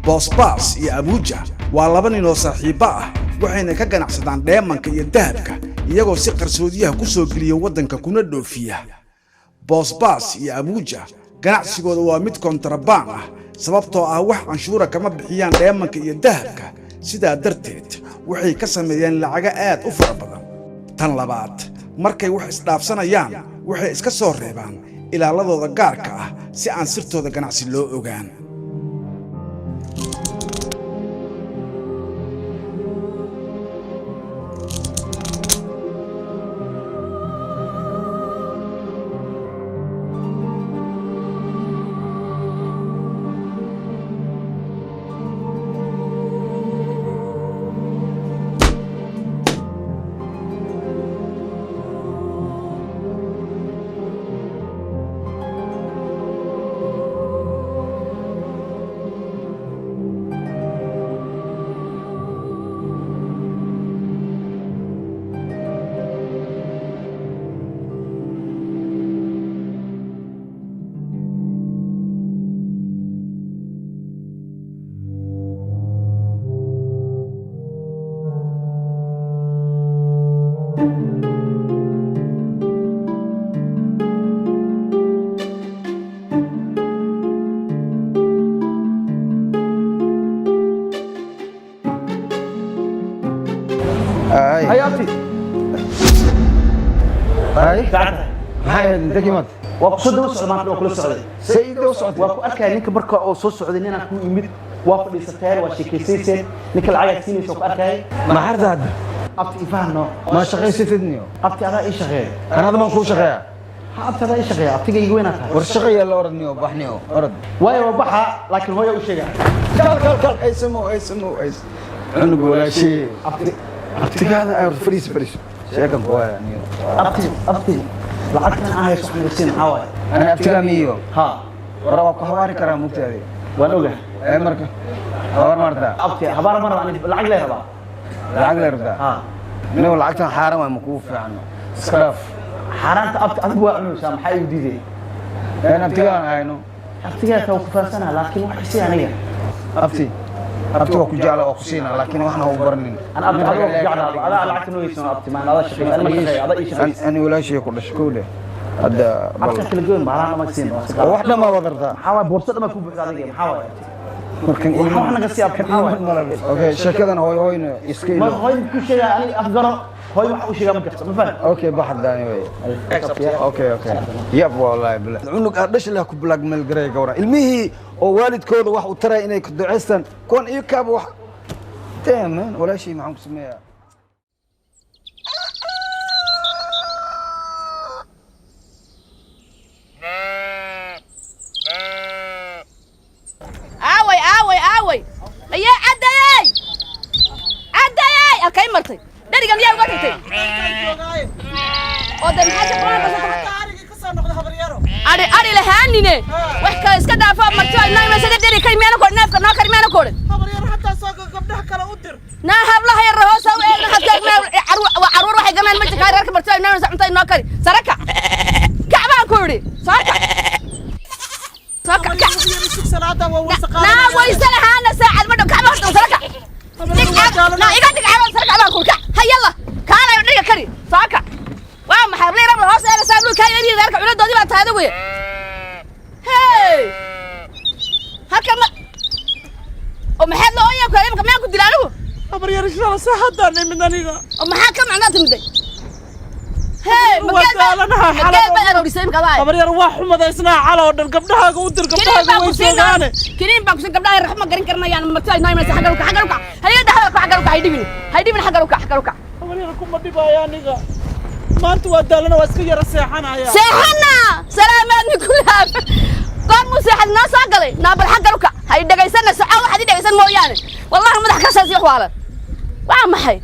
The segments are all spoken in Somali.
Boosbaas iyo Abuja waa laba nin oo saaxiibo ah waxayna ka ganacsadaan dheemanka iyo dahabka iyagoo si qarsoodiyaha ku soo geliya wadanka kuna dhoofiya. Boosbaas iyo Abuja ganacsigooda waa mid kontrabaan ah sababtoo ah wax canshuura kama bixiyaan dheemanka iyo dahabka, sidaa darteed waxay ka sameeyeen lacaga aad u fara badan. Tan labaad, markay wax isdhaafsanayaan waxay iska soo reebaan ilaaladooda gaarka ah si aan sirtooda ganacsi loo ogaan. هياتي هاي هاي انت كيمات وقصد وسع ما كل سعودي سيد وسعودي وكو اركا نينك بركا او سو سعودي اننا كو يمد وافدي ستاير وشيكيسيسين نينك العيا سينيسو اركاي ما حرداد ابتي فاهنو ما شقيستنيو ابتي انا اي شغال انا هذا ما كو شقيا ابتي انا اي شغال ابتي وينك ورشقيا لا اردنيو بحنيو ارد واي وبخا لكن هو يو شيغا كل اي سمو عنق ولا شيء ابتي هذا فريس شيكم هو يعني ابتي لعقت انا هاي صاحبي نسين حواي انا ابتي ميو ها ورا كهواري كرا مقتدي وانا اوغا اي مركه هوار مرتا ابتي حبار مره انا لعق لي ربا ها منو لعقتها حرام ما كو فيعنو اسكراف حرانت ابتي ادو عنوسا maxay u diiday انا ابتي هاينو ابتي ka ku faasana laakiin wax si aniga ابتي ku jecel oo kusiina laakiin waxna u barnin انا ابتي jecel ala lacagta noo yeesno ابتي ma nada shaqeey ana ma shaqeey ada ii shaqeey ani wala shay ku dhashkoode hada abka kala goyn baalaan ma siin waxna ma wadarta xawaa boorsada ma ku buuxda adiga maxaa markan wax naga si abka okay shakadan hooyna iska ma hooy ku sheegay ani afgaro hooy wax u sheegay ma karto ma fahad okay baxdaani way okay yab wallahi bilaa cunug dhash la ku blag meel garay gawra ilmihi oo waalidkooda wax u taray inay ku duceystaan koon iyo kaab wax taaman wala shay ma ku sameeyaa away ayaa cadayay akay martay dariga miyaa uga tagtay oo dan xaja qona ka soo noqdo habaryaro ari lahaanine wax kale iska dhaafo martay inay ma sida dari kay meena koor neefka na kar meena koor habaryaro hatta soo gabdhaha kala u dir na hablaha yar hoos oo eegna xataa caruur waxay gamaan ma jikay reerka martay inay sacntay noo kari saraka kacbaan koori saraka لا ويسنا هانا ساعد ما دك عمرت وسرقة لا يقعد عمرت سرقة ما كل هيلا كان يدري كري ساكا وام حبلي رب الهوس أنا ساملو كان يدري ذلك عمرت دودي ما تهدوي هاي هكذا ومحل له أيه كريم كمان كنت دلالو أبري رجال سهداني من دنيا ومحاكم معناه تمدي هاي أبري أرواح ما دايسنا على ودن قبلها قودر قبلها ويسوغانه كنين باكوسين قبلها الرحمة قرين كرنا يعني مرتاي نايم ناس حقروك هيا ده حقروك هيدي حقروك أبري ركوم بدي بايانيغا ما أنت ودالنا واسكي رسيحنا يا سيحنا سلامات كلها قام مسيح الناس أقلي نابل حقروك هيدا جايسنا ساعة واحد يدا جايسنا مويانه والله ما ضحك أساس يخواله وعم حي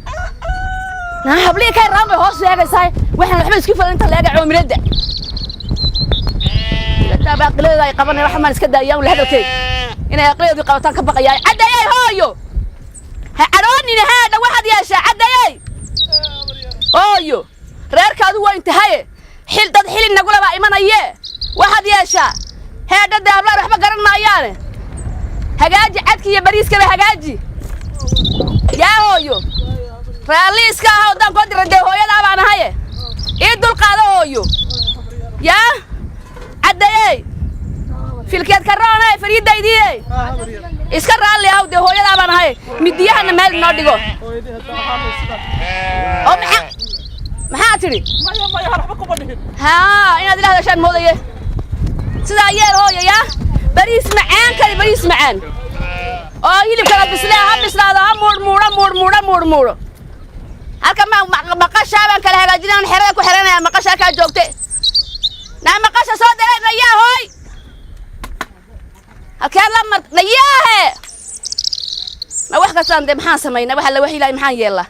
أنا حبلي كاي رامي هوس يا جايساي وإحنا نحبس كيف أنت اللي قاعد عمري ده إذا تابع قليلا يقبلني رحمة نسكت أيام ولا هذا كي إنه قليلا بقطان كبق ياي عدا ياي هايو عروني هذا واحد يا شا عدا ياي هايو ريرك هذا هو انتهاي حيل تدحيل نقول بقى إيمان أيه واحد يا شا هذا ده بلا رحمة قرن ما يانه hagaaji cadki iyo bariiskaba hagaaji yaa hooyo raaliiska ah oo dan ku diray hooyada baan ahaye ii dul qaado hooyo yaa cadayay filkeed karoonay fariidaydii iska raali ah de hooyada baan ahaye midiyahana meel noo dhigo oo maxaa tiri maya waxba kuma dhihin ها إن هذه هذا شان موضوعه سدا يير هو يا بريس معان كلي بريس معان يلي كلا بسلاها بسلاها مور هلكا ما مقاشا بان كلا هجاجينا حرية كحرينا مقاشا كا جوجتي نعم مقاشا سو درينا يا هوي هلكا لما نياه ما وحكا سان دي محان سمينا وحلا وحي لا محان يلا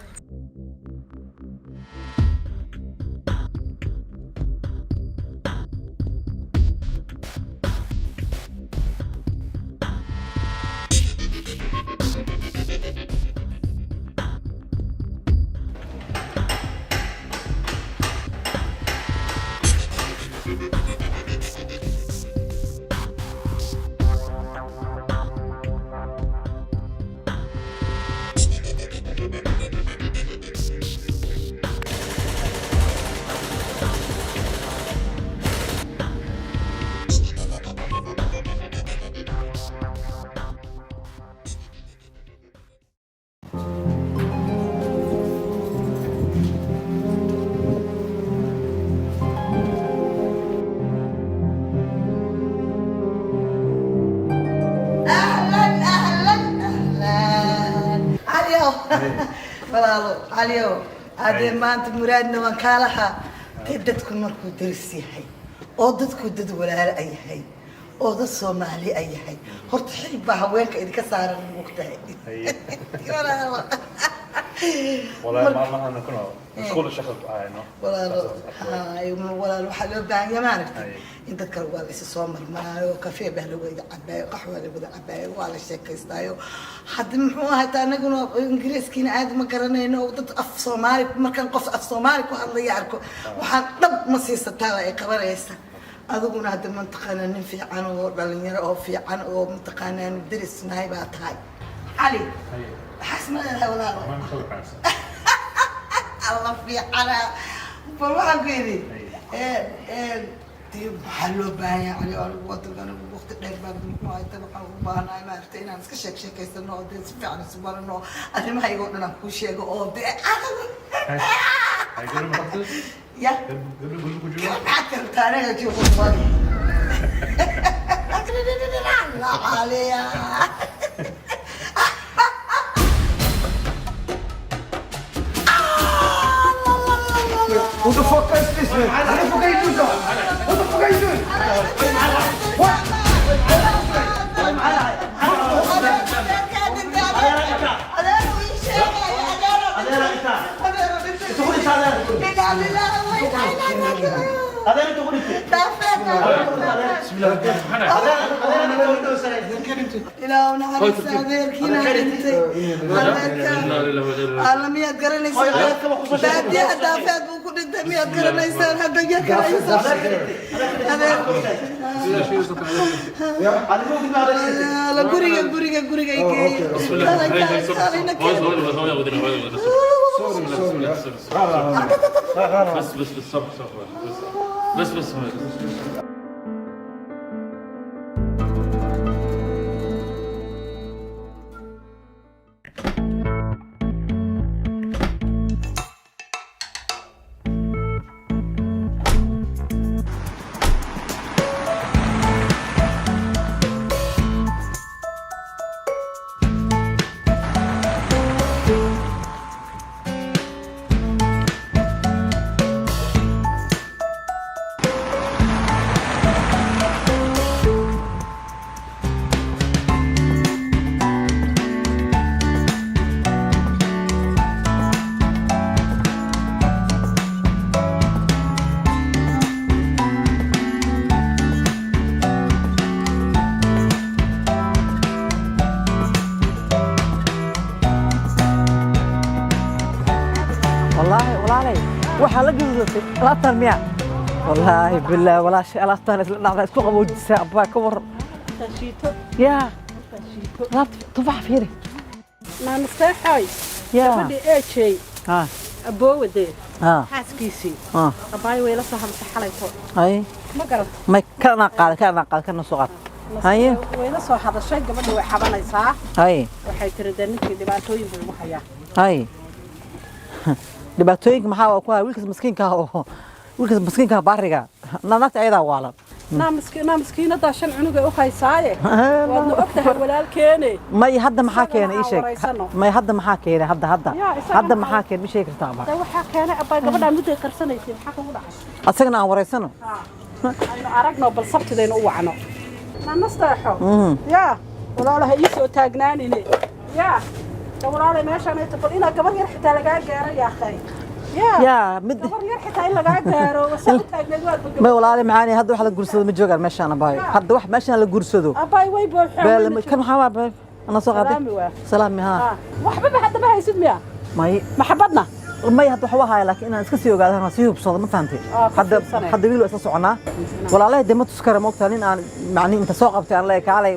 عليو هذا ما أنت مرادنا وكالها تدتكم مركو درسي هاي أو دتكم دد ولا أي هاي أو دت صومالي أي هاي هرت حبها وينك إذا كسر المقتهي والله ما أنا كنا مشغول الشغل ولا حلو بعد ما عرفت أنت كروال إيش صومر ما كافيه بهلو عباية قهوة اللي عباية ولا شيء كيستايو حد محوها تانا كنا إنجليز كنا عاد ما كرنا إنه ضد أف صومالي ما كان قف أف صومالي كهلا يعركوا وحد طب مصيصة تاوي قبر يسا أظن هذا المنطقة ننفي عنه ولا أو في عنه ومنطقة ندرس نهاي بعد هاي علي حسنا ولا الله في على فما قولي تيب حلو باهي علي أول وقت أنا وقت الليل بعد ما يتبقى وبانا ما أفتين أنا سكشك شيء كيس إنه ده فعلا سبحان الله أنا ما يقول أنا كل شيء أو ده يا أكل تاريخ تشوف فاني لا عليا What the fuck is this, man? What the fuck are you doing? What the fuck are you doing? What? هذا تقول لا ونعرف هذا كنا الله مية قرن يسار بعد يا دافع بكون أنت مية قرن يسار هذا يا لا قرية بس waxaa la gudubtay alaabtan miya wallaahi bilaa walaashay alaabtan isla dhacday isku qabowdisaa abaa ka waran tashiito yaa لا تفاح فيري ما مستحي يا بدي ايه شيء ها ابو ودي ها حاسكيسي ها اباي ويلا صاحب حليتو هاي ما قرأت ما كان قال كان سوقات هاي ويلا soo hadashay gabadhu way xabanaysaa هاي waxay tiri daninkii dhibaatooyin buu ugu hayaa هاي dhibaatooyinka maxaa ku ah wiilkaas miskiinka baariga naagta ayada waalan miskiinada shan cunug ay u haysaaye waadna ogtahay walaalkeene may hadda maxaa keenay ii sheeg may hadda maxaa keenay hadda maxaa keenay ma sheegi kartaa baa waxaa keenay abay gabadhaan muddo qarsanaysay maxaa kugu dhacay asagana aan wareysano aynu aragno bal sabtidayna u wacno nastaxo yaa walaalaha ii soo taagnaanine yaa walaalaha meeshaan ay tabal ina gabar yar xitaa laga gaaro yaa akhay يا مد gabar yar xitaa in laga gaaro wasoo taagnayd waa ما ولا معاني هذا واحد الجرسود متجوجر ماشي أنا باي هذا واحد ماشي أنا الجرسود أباي وين بوحة كم حواب أنا صغير سلامي ها وحبيبي حتى ما هيسد مياه ما محبتنا ما يهدو حواها لكن أنا اسكسيو قاعد أنا سيو بصوت ما فهمتي حد بيقولوا أساس عنا ولا عليه دم تسكر موقتين أنا معني أنت ساقبت على لك على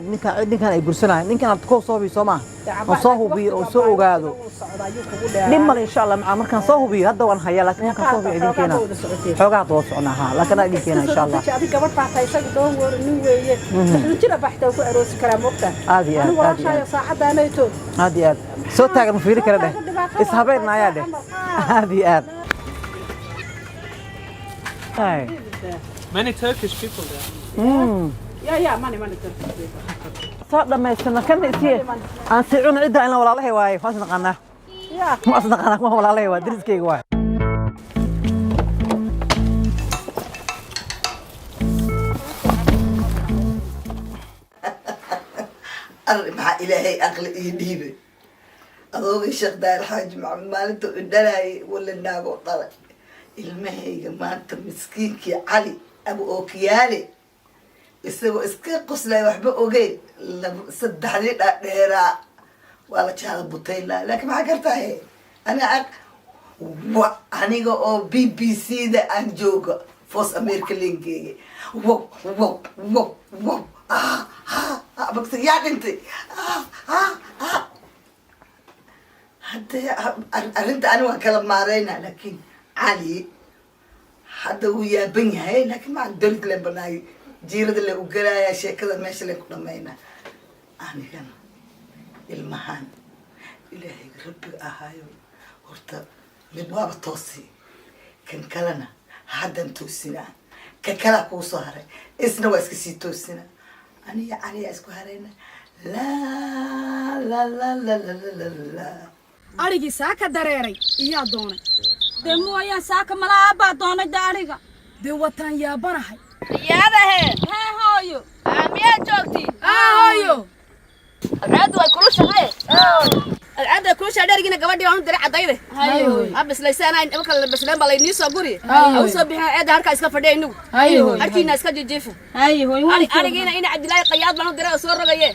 نكان يجرسنا نكان تكون صوبي سما وصاحو بي وسوق قاعدوا نمر إن شاء الله مع مركان صاحو بي هذا وان هيا لكن كان صاحو بي كنا حوجا توصلنا ها لكن أجي كنا إن شاء الله أبي كبر بعد هيسك دون ورنوية نجينا بحثه وأروس كلام وقته هذه أنا ورا شيء صاحب أنا يتو هذه صوت تاجر مفيد كده إسحابين نايا ده هذه هاي Many Turkish people there. يا ماني Turkish people. صار لما يستنى كم يصير أنا سيعون عدة أنا ولا الله واي فاش نقنا ما أصدقنا ما ولا الله واي درس كي واي مع إلهي أقل إيديبي أضوغي الشيخ داير حاج مع مالته إدلاي ولا الناقو طلع المهيقة مانتا مسكينكي علي أبو أوكيالي isagoo iska qoslay waxba ogeyn saddexdii dheeraa waa la jaada butayn lahaa laakiin maxaa kartahay aniga oo BBC-da aan jooga Voice America linkeega bakse yaa dhintay hadda arrinta ani waan kala maaraynaa laakiin cali hadda wuu yaaban yahay laakiin maa darid leen banaay jiirada le u galaaya sheekada meesha leen ku dhammayna anigana ilmahan ilaahayga rabbiga ahaayo horta mid waaba toosi kan kalena haddan toosinaa ka kalaa kuu soo haray isna waa iska sii toosinaa aniga caliyaa isku harayna la arigii saaka dareeray iyaa doonay dee mooyaan saaka malaabbaa doonay da ariga dee wataan yaabanahay yaadahe hee hooyo miyaa joogtiin hooyo alcaadu way kulushahay alcaadu way kulushahay dhergiina gabadhii waan u diray caddayde ha bislaysaanaa marka la bisleen baa laynii soo guri ha u soo bixin ceedda halkaa iska fadhiya inagu harkiina iska jijiifo arigiina ina cabdilaahi qayaad baan u diray oo soo rogaye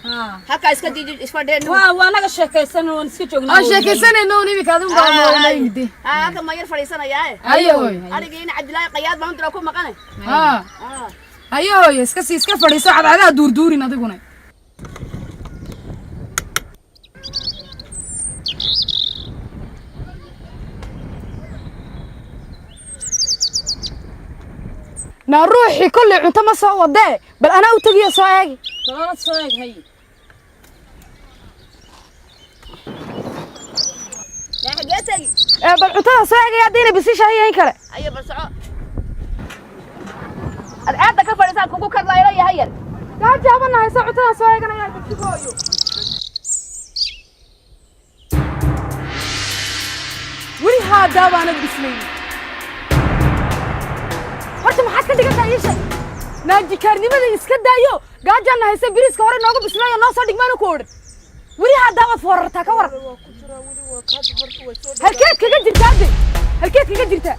halkaa iska fadhiya inagu waa naga sheekaysan waan iska joognaa aan sheekaysanayno un imika adun baa noola yimid halka ma yar fadhiisanayaaye arigiina cabdilaahi qayaad baan u diray ku maqane hooyo iska fadhiiso cadcadaha duurduurin adiguna na ruuxii kulli cunto ma soo wadee bal anaa u tagiyo soo eegi balana soo eeg hay yaa xagee tagi bal cuntada soo eegaya haddiina bisisha hayahay kale ayo bal soco adcaadda ka fadhiisaa kugu kadlaylo yahay yar kaa jaabana hayso cuntada soo eeganaya dadkigooyo weli haadaa baanad bislayni horta maxaad ka dhigantaa ii sheeg naajikaarnimada iska daayo gaajaana haysa biriiska hore noogu bislaayo noo soo dhigmaanu ku odhan weli haadaa waad foorartaa ka waran halkeed kaga jirtaa de halkeed kaga jirtaa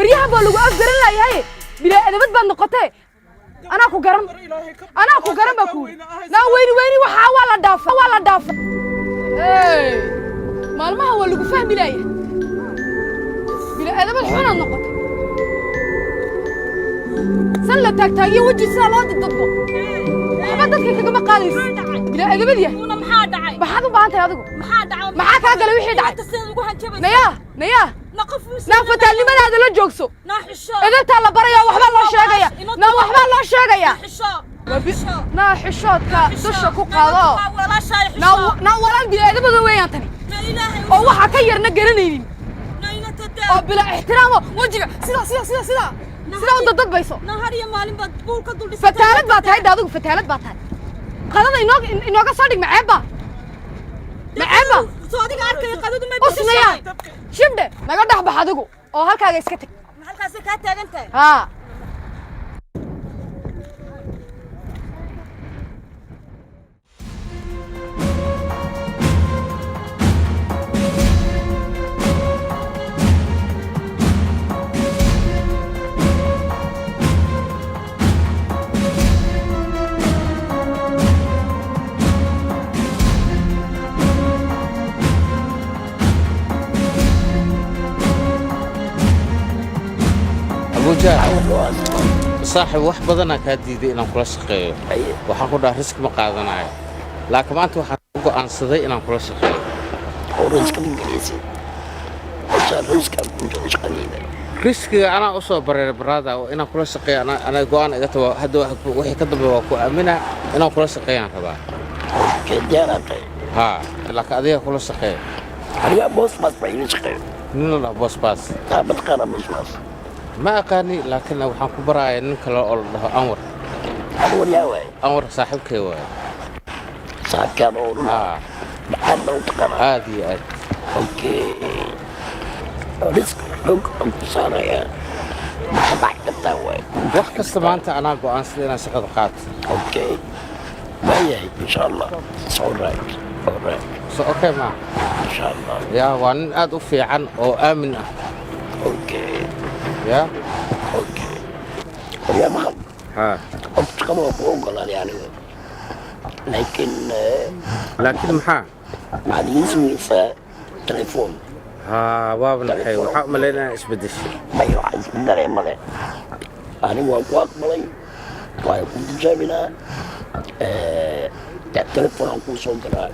baryahan baa lagu afgaran laayahay bilaa adabad baad noqotee anaa ku garan baa ku naa weyni waxaa waa la dhaafa maalmaha waa lagu fahmi laaya bilaa adabad xunaad noqotay سلة تاكتاكية وجهي سنة لو تضبط حبتك كما قاليس بلا أدبية بحاجة بعانت يا أدقو معاك هذا لو يحيد عاد نيا نافت اللي من هذا لو جوكسو إذا تلا بريا وحبا الله شاقيا نا وحبا الله شاقيا نا حشوتك دشا كو قادو نا ولان بلا أدبية وين تاني oo waxa ka yarna garanaynin oo bila ixtiraamo wajiga sida u dadbayso nahariya maalin baad buul ka dul dhisay fataalad baad tahay adigu fataalad baad tahay qadada inooga soo dhig maceeba soo adiga arkay qadadu ma bisnaa shibde naga dhaxbax adigu oo halkaaga iska tag halkaas ka taagan tahay ha صاحب wax badan ka diiday inaan kula shaqeeyo waxaan ku dhahay risk ma qaadanayo laakiin maanta waxaan u go'aansaday inaan kula shaqeeyo riskiga ana u soo bareeray barada inaan kula shaqeeyo ana go'aan iga tago hadda wixii ka dambeeya waa ku aamina inaan kula shaqeeyaan rabaa ha laakiin adiga kula shaqeeyo adiga boss bas bay shaqeeyo nina boss bas taabad qara boss bas ما أقاني لكن لو حنكون براي نكل الله أمر أمر صاحب كيوي صاحب كانوا حد هذه أوكي رزق حق صار يا بعد التوي وقت استمعت أنا قو أنسلنا سقطات أوكي ما يهي إن شاء الله alright أوكي ما إن شاء الله يا وان أدوفي عن أو آمنة أوكي يا اوكي يا مخل ها كما بقول يعني لكن محا عاد يسمي تليفون ها بابنا حي وحق ملينا ايش بدش ايوه عايز ندري ملي انا واقف ملي وكنت جايبنا التليفون اكون صوتنا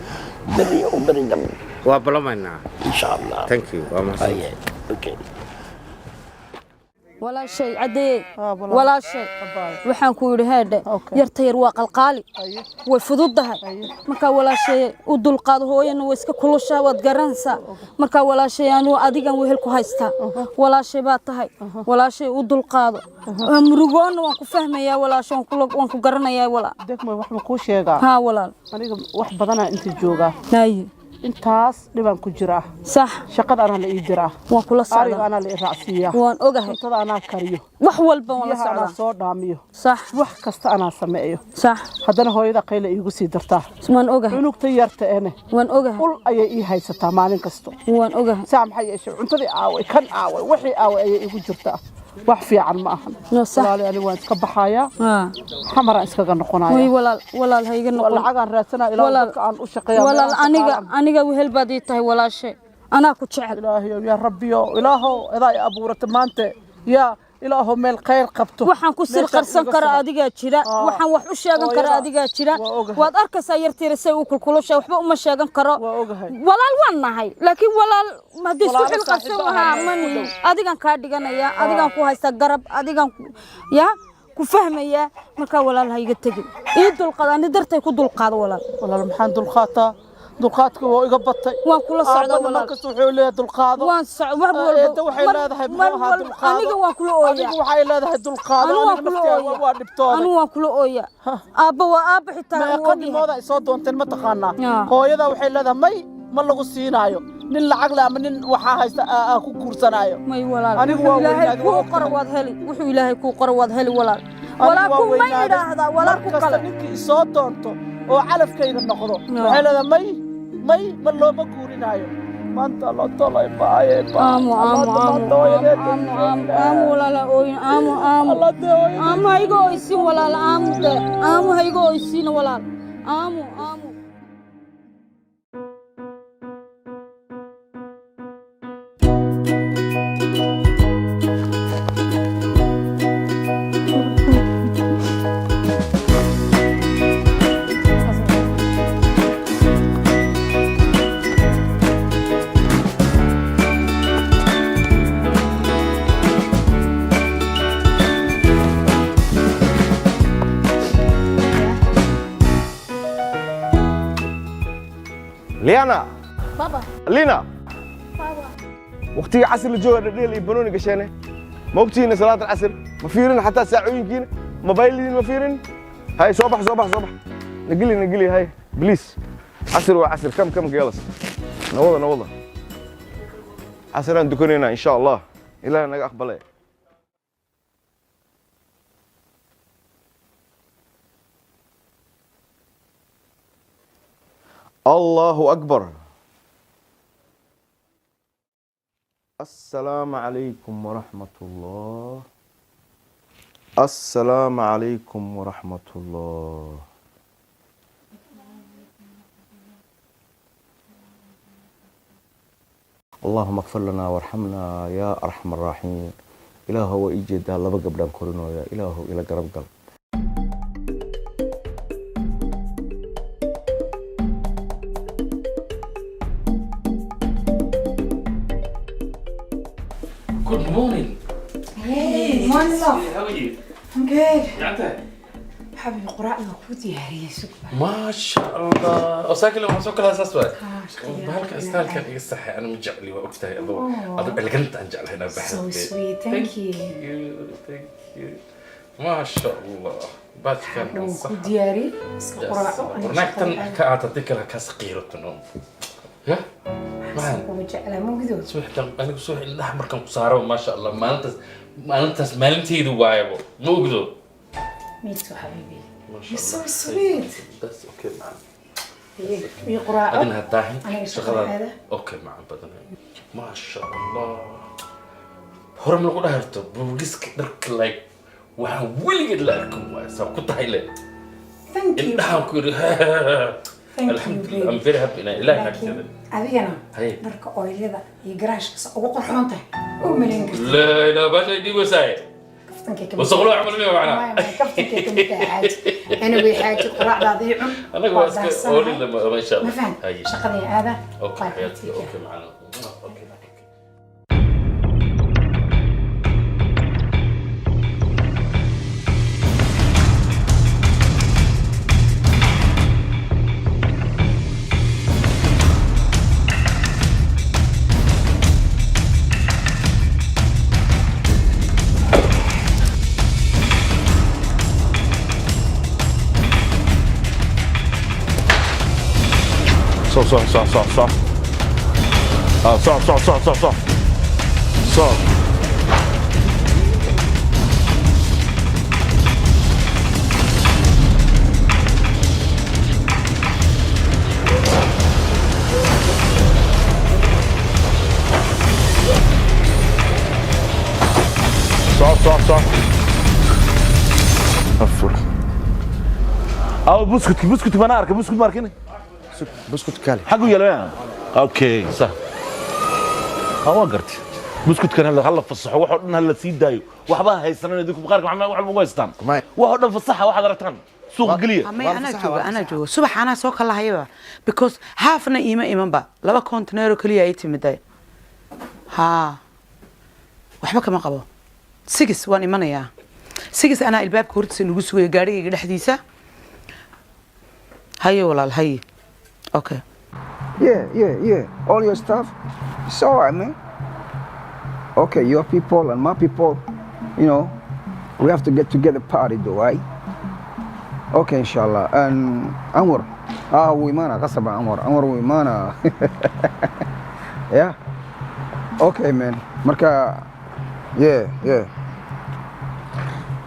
بري وبري دم وابلمنا ان شاء الله ثانك يو اوكي ولا شيء عدي ولا شيء waxaan ku yiri heede yartayr waa qalqaali way fududahay marka wala shay u dulqaad hooyana way iska kulushaa wad garanaysa marka wala shay aanu adigan wehel ku haysta wala shay baa tahay wala shay u dulqaado murugoon waan ku fahmayaa wala shay waan ku garanayaa wala degmo wax ma ku sheegaa ha walaal aniga wax badan inta jooga naayi intaas dhiban ku jira صح shaqada ana la ii jira waan kula socdaa ariga ana la ii raacsiyaa waan ogahay intada ana kariyo wax walba waan la socdaa soo dhaamiyo صح wax kasta ana sameeyo صح hadana hooyada qayla iigu sii dartaa waan ogahay cunugta yarta ene waan ogahay ul ayay ii haysataa maalin kasto waan ogahay saam xayeesho cuntadii aaway kan aaway wixii aaway ayay iigu jirtaa wax fiican ma ahan walaal ani waan iska baxayaa xamara iskaga noqonayaa way walaal hayga noqon lacag aan raadsana ilaa dadka aan u shaqeeyaa walaal aniga wehel baad tahay walaashay ana ku jecel ilaahiyo ya rabbiyo ilaaho idaa abuurata maanta ya ilaaho meel khayr qabto waxaan ku sir qarsan kara adiga jira waxaan wax u sheegan kara adiga jira waad arkaysaa yartiirsay uu kulkulusha waxba uma sheegan karo walaal waan nahay laakiin walaal ma hadii isku xil qarsan waxa mani adigan ka dhiganaya adigan ku haysta garab adigan ya ku fahmaya marka walaal hayga tagin ii dulqaadani dartay ku dulqaado walaal maxaan dulqaataa dulqaadku waa iga batay waan kula socdaa walaal kasta wuxuu leeyahay dulqaado waan socdaa wax walba waxay leedahay maxaa dulqaado aniga waan kula ooyaa adiga waxay leedahay dulqaado aniga nafteeda waa dhibtooday aniga waan kula ooyaa aabba xitaa qadimooda soo doonteen ma taqaanaa hooyada waxay leedahay ma lagu siinaayo nin lacag la ama nin waxa haysta ku guursanaayo may walaal anigu waa ilaahay ku qor waad heli wuxuu ilaahay ku qor waad heli walaal walaal ku ma yiraahdaa walaal ku kale ninkii soo doonto oo calafkayga noqdo waxay leedahay may ma looma guurinaayo maanta la tolay baaye aamu walaal ooyin aamu haygo oysin walaal aamu haygo oysin walaal aamu ليانا بابا لينا بابا وقتي عصر الجو اللي يبنوني قشانه ما وقتي صلاة العصر ما فيرن حتى ساعوين كينا موبايلين ما فيرن هاي صباح نقلي هاي بليس عصر وعصر كم جالس نوضة عصر عندكم هنا ان شاء الله الى انا اقبل الله اكبر السلام عليكم ورحمة الله السلام عليكم ورحمة الله اللهم اغفر لنا وارحمنا يا أرحم الراحمين إله هو إيجاد الله بقبل كورنو يا إله إلى قرب قلب Good morning. Hey, morning, love. How are you? I'm good. يعتها حبيبي قرأنا وكودي يا ريس. ما شاء الله وساكل وما سوكل هساس بعد بهالك استاهل كان يستحي انا مجعلي وقتها ابو القنت انجعل هنا بحر So sweet, thank you. Thank you. ما شاء الله بعد كان صح دياري ورناك كانت تديك لها كاس قيرة النوم يا ما وجعله مو قدود سوي حتى انا سوي الاحمر كان قصاره ما شاء الله ما انت ما انت دوايبو مو قدود ميتو حبيبي. ما شاء You're الله so sweet. بس اوكي معنا في قراءة. أدنى هالداهن أنا شغلة هذا. أوكي مع بدنا ما شاء الله هرم الغدا هرتو بوجسك درك لايك وحولي قد لكم واسا كنت هايله Thank you. إنها كوري الحمد لله I'm very happy إلهي هكذا أدينا. هاي درك أويلدا يجراش كسا وقرحونته وملين قلت. لا باشا دي وساي وصغلوا عمل مية معنا كفتن كيك متاعد أنا ويحاجة قراءة ضيع أنا قاسك أولي لما ما شاء الله ما فهمت شغلي هذا أوكي حياتي أوكي معنا أوكي صح أو بسكت بنارك بسكت ماركني بسكت كالي حقه يلا اوكي صح هو قرتي بسكت كان هلا فصحوا وحنا هلا سي دايو وحبا هيسنن اديكم بقارك معنا وحنا ما هيستان وحنا فصحوا واحد رتان سوق قليه انا جوga subax ana soo kala hayba because halfna iman ba laba container kaliya ay timiday ha waxba kama qabo sigis waan imanaya sigis ana albaabka hortiisa nagu sugay gaariga dhaxdiisa hayo walaal hay okay Yeah. All your stuff, it's all right, man. Okay, your people and my people, you know, we have to get together party though, right? Okay, inshallah. And Anwar, Wimana, Kasaba Anwar Wimana. Yeah. Okay, man. Marka, yeah.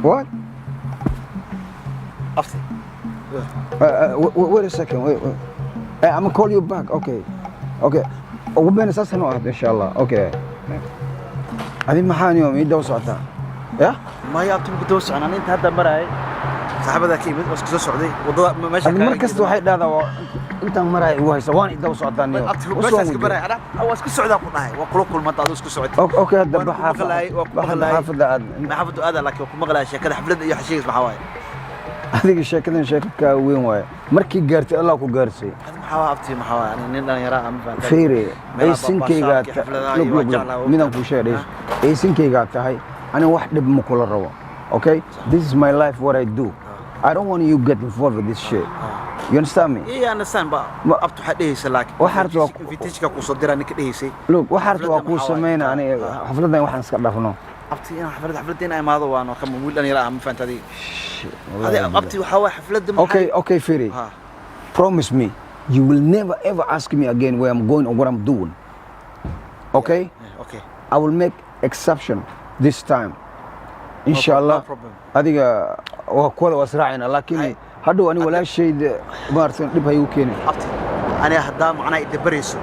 What? After. Wait a second. Wait. I'm gonna call you back. Okay. We'll be in inshallah. Okay. هذه محاني يوم يدو سعتها. يا؟ ما يابتم بدو سعنا أنت هذا مراي. صاحب ذاك يبي بس كذا سعودي وضع ماشي. المركز واحد هذا أنت مراي وهاي سواني يدو سعتاني. بس أسكت مراي أنا أو أسكت سعودي أقول نهاي وقلوب كل منطقة أسكت سعودي. أوكي هذا بحافظ. بحافظ ما حافظ هذا لكن مغلا شيء كذا حفلة يحشيش بحواي. هذيك الشيء كذا شيء كوين واي. مركي قارتي الله كو قارتي. محاوابتي يعني نحن يراها مثلا. فيري. أي سنكي قات. من أبو شاريش. أي سنكي قات هاي. أنا واحد بمكول الروا. Okay. This is my life. What I do. I don't want you get involved with this shit. You understand me? Yeah, I understand, but up to حديث like. waxaad waa invitation ka ku soo diraa ninka dhaysay. look waxaad waa ku sameeyna aniga xafladan waxaan iska dhafno. abti ina xafladeen ay maado waan ka wiil dhalinyaro ah ma fahantaday. hadi abti waxa waa xaflada Okay, Firi. Promise me you will never ever ask me again where I'm going or what I'm doing. Okay? Okay. I will make exception this time. Inshallah. adiga waa kuwada wasraacina laakiin hadhow ani walaashayda maartan dib hay u keenay. abti aniga hadda macnaa idabarayso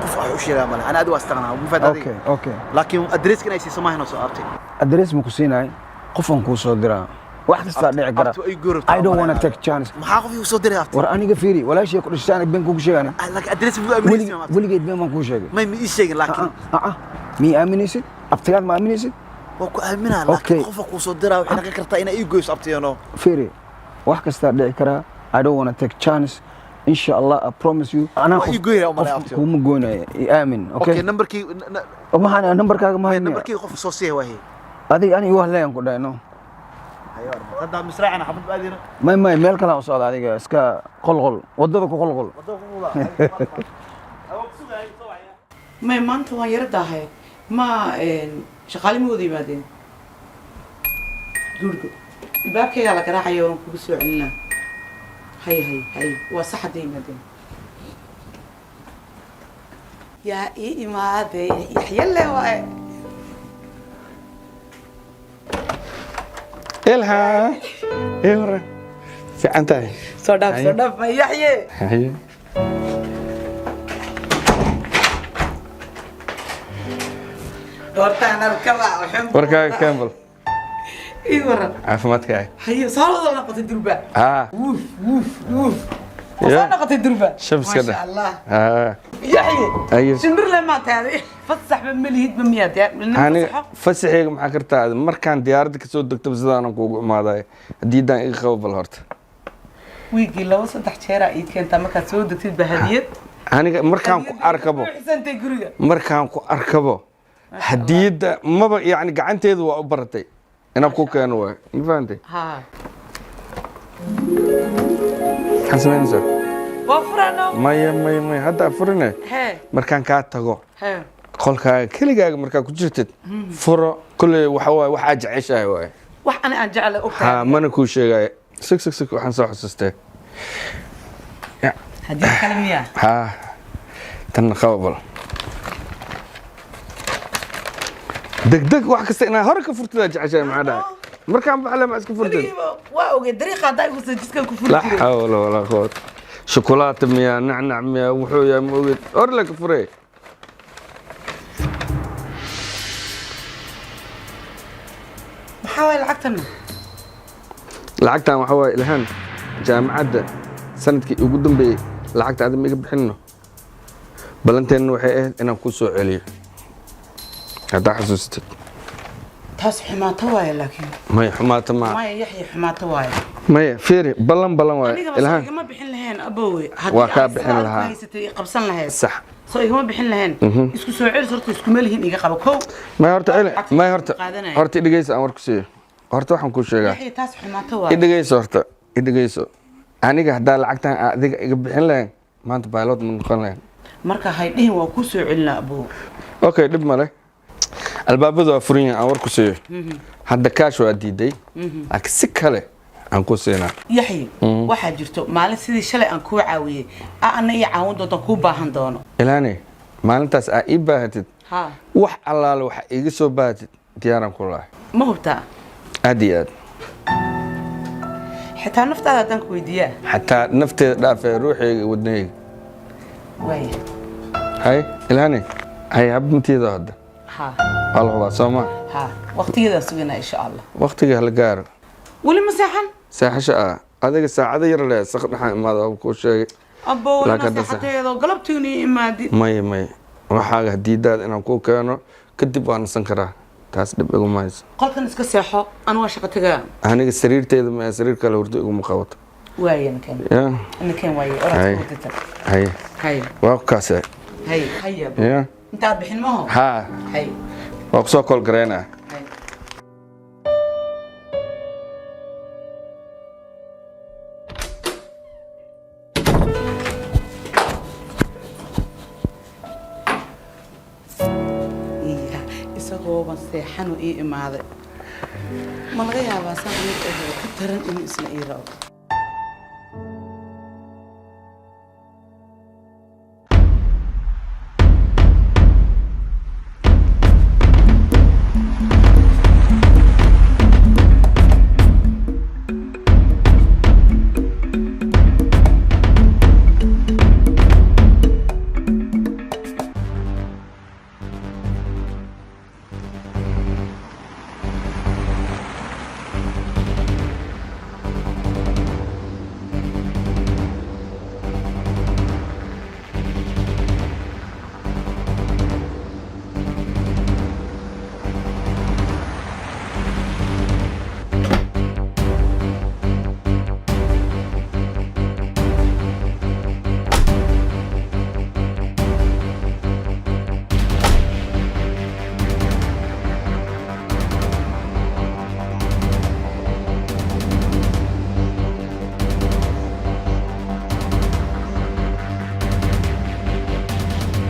qof wax u sheegaa malaha ana adiga waastaqnaa ma fahantaday. Okay. laakiin adreeska inay siiso maahno soo abti. Adrees ma ku siinay qofan ku soo diraa wax kasta dhici kara. I don't want to take chance. maxaa qof uu soo diray abti? war aniga Firi walaashay ku dhashaan been ku sheegana. laakiin adrees buu aaminaysaa abti. weligeed been ma ku sheegay. ma ii sheegin laakiin mi aaminaysid abtigaad ma aaminaysid. waa ku aaminaa laakiin qofka ku soo diraa waxay naga kartaa inay ii goyso abtiyono. Firi wax kasta dhici kara. I don't want to take chance. Inshallah, I promise you. أنا هم قونا آمن. Okay. نمبركي. ما أنا نمبرك ما هي. نمبركي خوف صوصية وهي. هذه أنا يوه لا ينقول ده إنه. أيوة. هذا مسرع أنا حبيت بعدين. ما ميل كلام صاد هذه إسكا قلقل. وضدك قلقل. ما أنت وين يرد هاي ما شغالي مودي بعدين. دورك. الباب كي على كراحة يوم بسوي عنا. هي وصح ديما دين يا إيه ما هذا يحيى الله إلها إيه في أنت صدف ما يحيى هي دورتنا الكبا وحمد وركا كامل إيه ورا عفمتك هي صار نقطة الدربة ووف يا نقطة الدربة شمس ما كده شاء الله يحيى أيوه شنبر لما تعرف فسح بمليت بميات يعني أنا فسحي مع كرتا مركان دياردك سود دكتور زدان وكوع ما ذا ديدان إخوة بالهرت ويجي لو صدق شارع إيد كنت ما كسود دكتور بهدية أنا مركان أركبه مركان أركبه حديد ما يعني قعنت هذا وأبرتي أنا بكوك أنا وين ما فهمتي ها حسنا نزل وفرنا ما هذا فرنا مركان كاتجو قولك كل جاء مركان كجرتت فرا كل وحوا وحاج عيشة واي أنا أجعل أوكي ها ما نكون شيء جاي سك وحنصح حسسته هدي كلمية ها تنخابل دق واحد كستنا هرك فرت لا عشان معنا مركان بعلم ما اسك فرت واو دريقه داي وسجسك كفرت لا حول ولا قوه شوكولاته ميا نعناع ميا وحويا موجود أرلك فري محاول لعقتنا محاول الهان جامعة سندك يقدم بي لعقت هذا ما يجيب حنه بلنتين وحيه أنا كوسو عليه هذا حسستك تاس حماته واي لكن ما حماته ما يحيى حماته واي ما فيري بلن واي الهان ما بحن لهن أبوي وكاب بحن لها قبصن لهن صح صحيح ما بحن لهن اسكو سوعير صرت اسكو ملهن إيجا قبكو ما هرت علي ما هرت إدجيس أمرك سيه هرت وحن كل شيء يحيى تاس حماته واي إدجيس هرت إدجيس أنا قاعد لعقتها ذيك بحن لهن ما أنت بايلوت من قلنا مركا هاي هو كوسو علنا أبوه أوكي دب ماله الباب فرين أور كسيه هذا كاش وأديدي أكسك هله أنكو سينا يحيى واحد جرتو مالن سيدي شلي أنكو عاوية أنا يعاون دون كو باهن دونه إلاني مالن تاس أيبهتت ها وح الله وح يجسو بهتت ديارم كلها ما هو بتاع أديات حتى نفط هذا تنك ويديا حتى نفط دافع روحي ودني وين هاي إلاني هاي عبمتي هذا ها الله سما ها وقتي ذا سوينا إن شاء الله وقتي هالجار ولا مساحن ساحة شقة هذا الساعة ذي يرلا سقط حين ماذا بكل شيء أبو مساحتي هذا قلبتوني ما دي ماي وحاجة جديدة أنا كو كانوا كدب وأنا سنكرة تاس دب يقوم مايز قلت نسك ساحة أنا واشقة تجا أنا السرير تيد ما سرير كله ورد يقوم مخاوط واي أنا كان يا أنا كان واي هاي وقاسة هاي يا أنت عاد بحين ما هو ها هاي وقصو كل قرينا seexanu ii imaaday ma laga yaabaa saan aniga oo ka taran inuu isna ii rabo